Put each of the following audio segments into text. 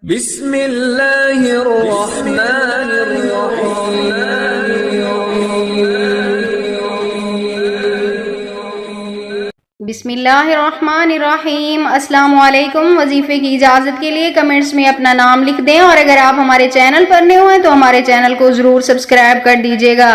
بسم اللہ الرحمن الرحیم۔ بسم اللہ الرحمن الرحیم۔ السلام علیکم۔ وظیفے کی اجازت کے لیے کمنٹس میں اپنا نام لکھ دیں، اور اگر آپ ہمارے چینل پر نئے ہوئے تو ہمارے چینل کو ضرور سبسکرائب کر دیجیے گا۔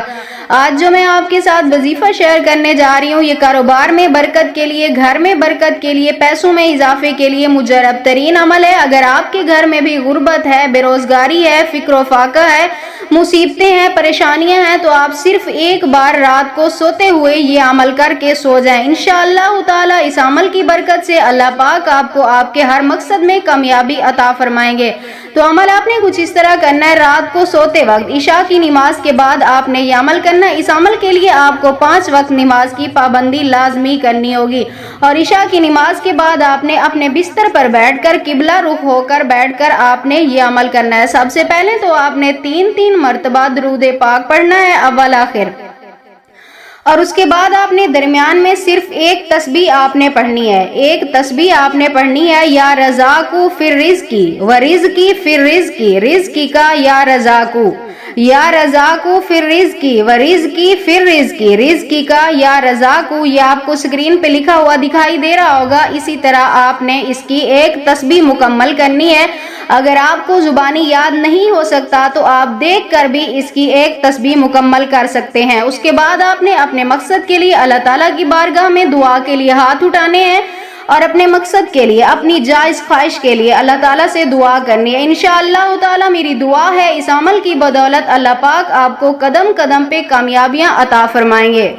آج جو میں آپ کے ساتھ وظیفہ شیئر کرنے جا رہی ہوں، یہ کاروبار میں برکت کے لیے، گھر میں برکت کے لیے، پیسوں میں اضافے کے لیے مجرب ترین عمل ہے۔ اگر آپ کے گھر میں بھی غربت ہے، بے روزگاری ہے، فکر و فاقہ ہے، مصیبتیں ہیں، پریشانیاں ہیں، تو آپ صرف ایک بار رات کو سوتے ہوئے یہ عمل کر کے سو جائیں۔ انشاءاللہ تعالی اس عمل کی برکت سے اللہ پاک آپ کو آپ کے ہر مقصد میں کامیابی عطا فرمائیں گے۔ تو عمل آپ نے کچھ اس طرح کرنا ہے، رات کو سوتے وقت عشاء کی نماز کے بعد آپ نے یہ عمل کرنا ہے۔ اس عمل کے لیے آپ کو 5 وقت نماز کی پابندی لازمی کرنی ہوگی، اور عشاء کی نماز کے بعد آپ نے اپنے بستر پر بیٹھ کر قبلہ رخ ہو کر بیٹھ کر آپ نے یہ عمل کرنا ہے۔ سب سے پہلے تو آپ نے 3 مرتبہ درود پاک پڑھنا ہے اول آخر، اور اس کے بعد آپ نے درمیان میں صرف ایک تسبیح آپ نے پڑھنی ہے۔ ایک تسبیح آپ نے پڑھنی ہے، یا رزاقو فی الرزقی و رزقی فی الرزقی، رزقی کا یا رزاقو، یا رزاقو فی الرزقی و رزقی فی الرزقی، رزقی کا یا رزاقو۔ یہ آپ کو سکرین پہ لکھا ہوا دکھائی دے رہا ہوگا۔ اسی طرح آپ نے اس کی ایک تسبیح مکمل کرنی ہے۔ اگر آپ کو زبانی یاد نہیں ہو سکتا تو آپ دیکھ کر بھی اس کی ایک تسبیح مکمل کر سکتے ہیں۔ اس کے بعد آپ نے اپنے مقصد کے لیے اللہ تعالیٰ کی بارگاہ میں دعا کے لیے ہاتھ اٹھانے ہیں، اور اپنے مقصد کے لیے، اپنی جائز خواہش کے لیے اللہ تعالیٰ سے دعا کرنی ہے۔ انشاءاللہ تعالیٰ میری دعا ہے اس عمل کی بدولت اللہ پاک آپ کو قدم قدم پہ کامیابیاں عطا فرمائیں گے۔